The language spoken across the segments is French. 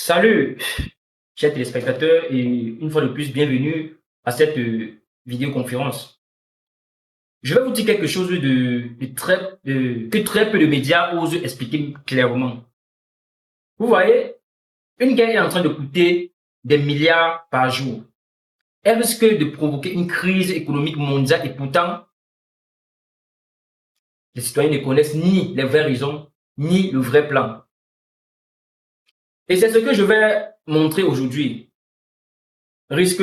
Salut, chers téléspectateurs, et une fois de plus, bienvenue à cette vidéoconférence. Je vais vous dire quelque chose que très peu de médias osent expliquer clairement. Vous voyez, une guerre est en train de coûter des milliards par jour. Elle risque de provoquer une crise économique mondiale et pourtant, les citoyens ne connaissent ni les vraies raisons, ni le vrai plan. Et c'est ce que je vais montrer aujourd'hui. Risque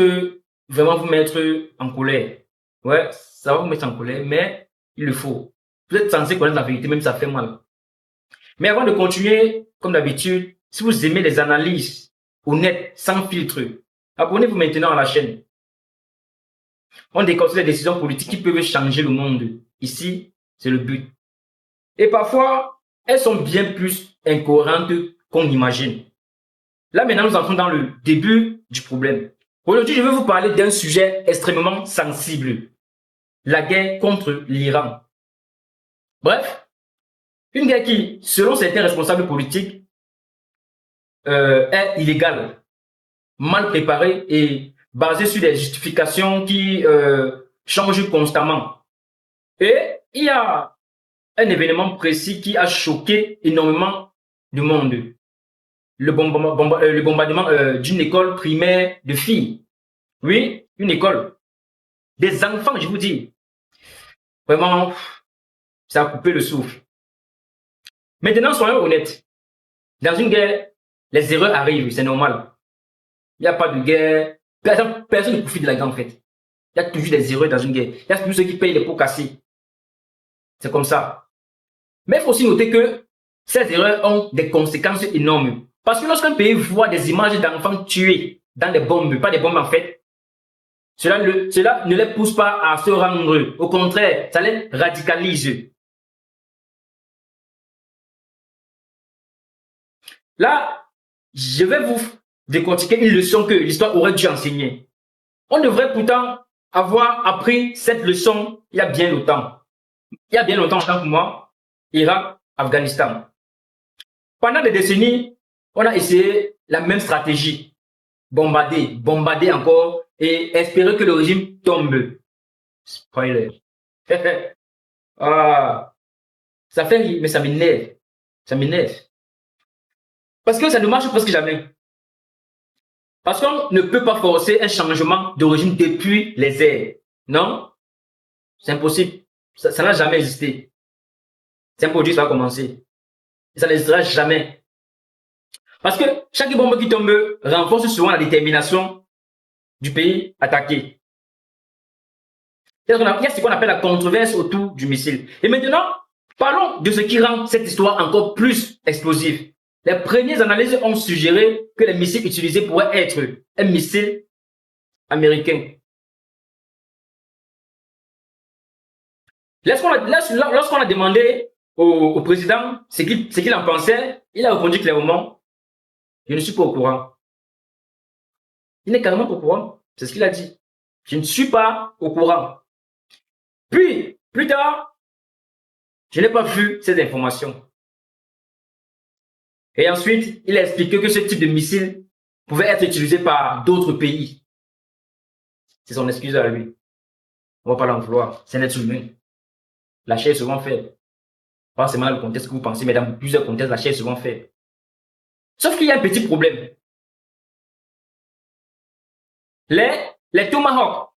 vraiment vous mettre en colère. Ouais, ça va vous mettre en colère, mais il le faut. Vous êtes censé connaître la vérité, même si ça fait mal. Mais avant de continuer, comme d'habitude, si vous aimez les analyses honnêtes, sans filtre, abonnez-vous maintenant à la chaîne. On déconseille les décisions politiques qui peuvent changer le monde. Ici, c'est le but. Et parfois, elles sont bien plus incohérentes qu'on imagine. Là, maintenant, nous entrons dans le début du problème. Aujourd'hui, je vais vous parler d'un sujet extrêmement sensible. La guerre contre l'Iran. Bref, une guerre qui, selon certains responsables politiques, est illégale, mal préparée et basée sur des justifications qui changent constamment. Et il y a un événement précis qui a choqué énormément de monde. Le bombardement d'une école primaire de filles. Oui, une école. Des enfants, je vous dis. Vraiment, ça a coupé le souffle. Maintenant, soyons honnêtes. Dans une guerre, les erreurs arrivent, c'est normal. Il n'y a pas de guerre. Personne ne profite de la guerre, en fait. Il y a toujours des erreurs dans une guerre. Il y a toujours ceux qui payent les pots cassés. C'est comme ça. Mais il faut aussi noter que ces erreurs ont des conséquences énormes. Parce que lorsqu'un pays voit des images d'enfants tués dans des bombes, pas des bombes en fait, cela ne les pousse pas à se rendre. Au contraire, ça les radicalise. Là, je vais vous décortiquer une leçon que l'histoire aurait dû enseigner. On devrait pourtant avoir appris cette leçon il y a bien longtemps. Il y a bien longtemps, autant pour moi, Irak, Afghanistan. Pendant des décennies, on a essayé la même stratégie. Bombarder encore et espérer que le régime tombe. Spoiler. Ah, ça fait rire, mais ça m'énerve. Ça m'énerve. Parce que ça ne marche presque jamais. Parce qu'on ne peut pas forcer un changement de régime depuis les airs. Non, c'est impossible. Ça n'a jamais existé. C'est un produit, ça va commencer. Et ça n'existera jamais. Parce que chaque bombe qui tombe renforce souvent la détermination du pays attaqué. Il y a ce qu'on appelle la controverse autour du missile. Et maintenant, parlons de ce qui rend cette histoire encore plus explosive. Les premières analyses ont suggéré que les missiles utilisés pourraient être un missile américain. Lorsqu'on a demandé au président ce qu'il en pensait, il a répondu clairement, je ne suis pas au courant. Il n'est carrément pas au courant. C'est ce qu'il a dit. Je ne suis pas au courant. Puis, plus tard, je n'ai pas vu ces informations. Et ensuite, il a expliqué que ce type de missile pouvait être utilisé par d'autres pays. C'est son excuse à lui. On ne va pas l'en vouloir. C'est un être humain. La chair est souvent faible. Pas seulement dans le contexte que vous pensez, mais dans plusieurs contextes, la chair est souvent faible. Sauf qu'il y a un petit problème. Les Tomahawk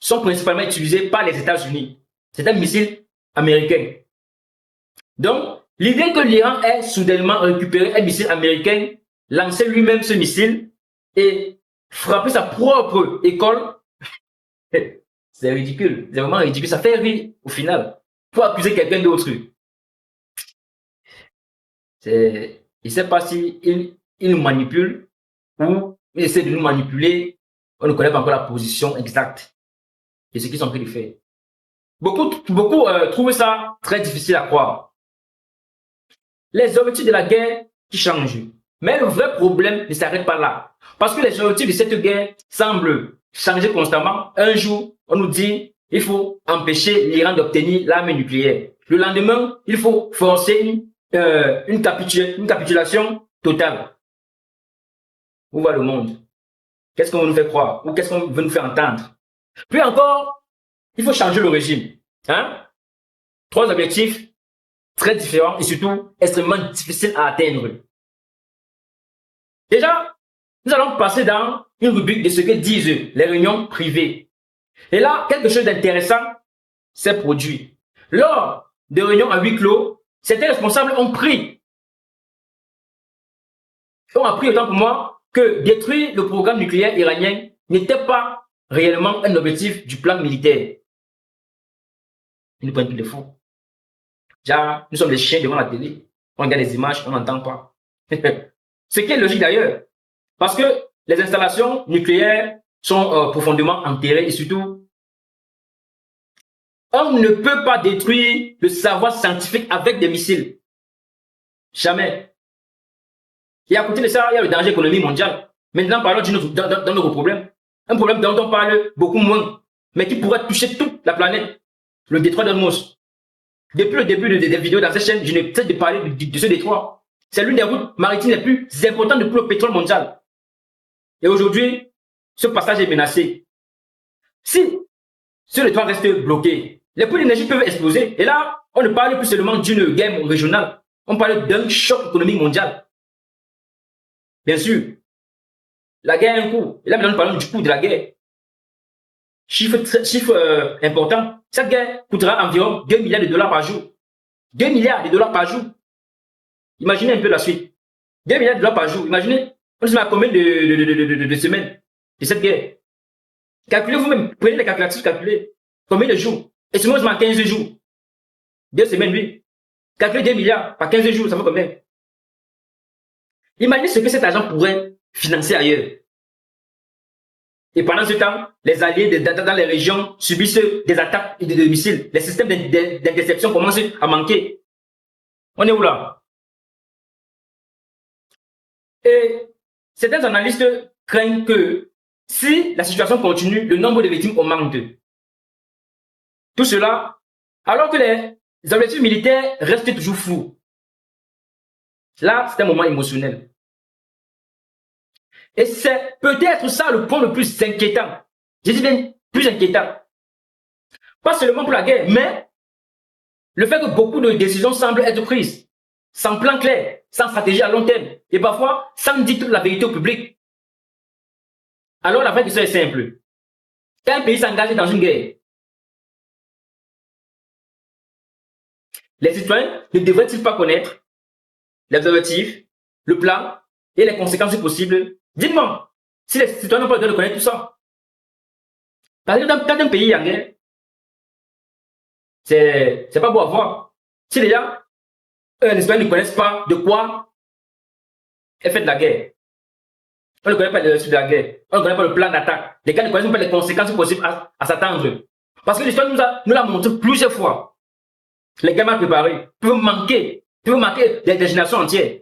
sont principalement utilisés par les États-Unis. C'est un missile américain. Donc, l'idée que l'Iran ait soudainement récupéré un missile américain, lancé lui-même ce missile et frappé sa propre école, c'est ridicule. C'est vraiment ridicule. Ça fait rire au final. Pour accuser quelqu'un d'autre. Il ne sait pas si il nous manipule ou il essaie de nous manipuler. On ne connaît pas encore la position exacte de ce qu'ils sont en train de faire. Beaucoup trouvent ça très difficile à croire. Les objectifs de la guerre qui changent. Mais le vrai problème ne s'arrête pas là. Parce que les objectifs de cette guerre semblent changer constamment. Un jour, on nous dit il faut empêcher l'Iran d'obtenir l'arme nucléaire. Le lendemain, il faut forcer une capitulation totale. Où va le monde? Qu'est-ce qu'on veut nous faire croire? Ou qu'est-ce qu'on veut nous faire entendre? Puis encore, il faut changer le régime. Hein? 3 objectifs très différents et surtout extrêmement difficiles à atteindre. Déjà, nous allons passer dans une rubrique de ce que disent les réunions privées. Et là, quelque chose d'intéressant s'est produit. Lors de réunions à huis clos, certains responsables ont appris autant pour moi que détruire le programme nucléaire iranien n'était pas réellement un objectif du plan militaire. Ils nous prennent pour des fous. Déjà, nous sommes des chiens devant la télé. On regarde les images, on n'entend pas. Ce qui est logique d'ailleurs. Parce que les installations nucléaires sont profondément enterrées et surtout, on ne peut pas détruire le savoir scientifique avec des missiles. Jamais. Et à côté de ça, il y a le danger économique mondial. Maintenant, parlons d'un autre problème. Un problème dont on parle beaucoup moins, mais qui pourrait toucher toute la planète. Le détroit d'Ormuz. Depuis le début des vidéos dans cette chaîne, je ne cesse de parler de ce détroit. C'est l'une des routes maritimes les plus importantes pour le pétrole mondial. Et aujourd'hui, ce passage est menacé. Si ce détroit reste bloqué, les prix d'énergie peuvent exploser. Et là, on ne parle plus seulement d'une guerre régionale. On parle d'un choc économique mondial. Bien sûr, la guerre a un coût. Et là, maintenant, nous parlons du coût de la guerre. Chiffre important. Cette guerre coûtera environ 2 milliards de dollars par jour. 2 milliards de dollars par jour. Imaginez un peu la suite. 2 milliards de dollars par jour. Imaginez, on se met à combien de semaines de cette guerre. Calculez vous-même. Prenez les calculatrices, calculez. Combien de jours? Et ce moment, 15 jours. 2 semaines, oui. Calculez 2 milliards par 15 jours, ça fait combien? Imaginez ce que cet argent pourrait financer ailleurs. Et pendant ce temps, les alliés dans les régions subissent des attaques de missiles. Les systèmes d'interception commencent à manquer. On est où là? Et certains analystes craignent que si la situation continue, le nombre de victimes augmente. Tout cela, alors que les objectifs militaires restent toujours fous. Là, c'est un moment émotionnel. Et c'est peut-être ça le point le plus inquiétant. Je dis bien plus inquiétant. Pas seulement pour la guerre, mais le fait que beaucoup de décisions semblent être prises sans plan clair, sans stratégie à long terme, et parfois sans dire toute la vérité au public. Alors la vraie question est simple. Quand un pays s'engage dans une guerre, les citoyens ne devraient-ils pas connaître les objectifs, le plan et les conséquences possibles? Dites-moi, si les citoyens n'ont pas le droit de connaître tout ça. Parce que quand un pays est en guerre, c'est pas beau à voir. Si déjà, les citoyens ne connaissent pas de quoi est faite la guerre, on ne connaît pas le suite de la guerre, on ne connaît pas le plan d'attaque, les gars ne connaissent pas les conséquences possibles à s'attendre. Parce que l'histoire nous l'a montré plusieurs fois. Les gars mal préparés peuvent manquer des générations entières.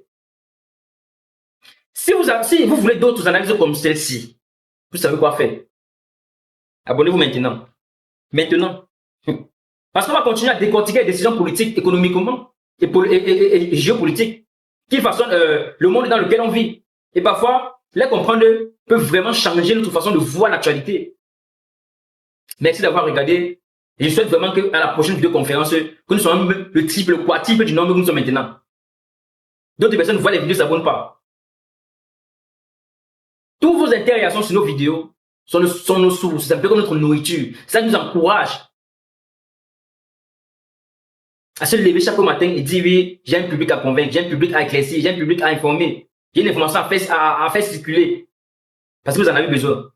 Si vous voulez d'autres analyses comme celle-ci, vous savez quoi faire. Abonnez-vous maintenant. Maintenant. Parce qu'on va continuer à décortiquer les décisions politiques économiquement et géopolitiques qui façonnent le monde dans lequel on vit. Et parfois, les comprendre peut vraiment changer notre façon de voir l'actualité. Merci d'avoir regardé. Et je souhaite vraiment qu'à la prochaine vidéoconférence, que nous soyons le triple, le quadruple du nombre que nous sommes maintenant. D'autres personnes voient les vidéos, ne s'abonnent pas. Tous vos interactions sur nos vidéos sont nos sources, c'est un peu comme notre nourriture. Ça nous encourage à se lever chaque matin et dire oui, j'ai un public à convaincre, j'ai un public à éclaircir, j'ai un public à informer, j'ai une information à faire circuler. Parce que vous en avez besoin.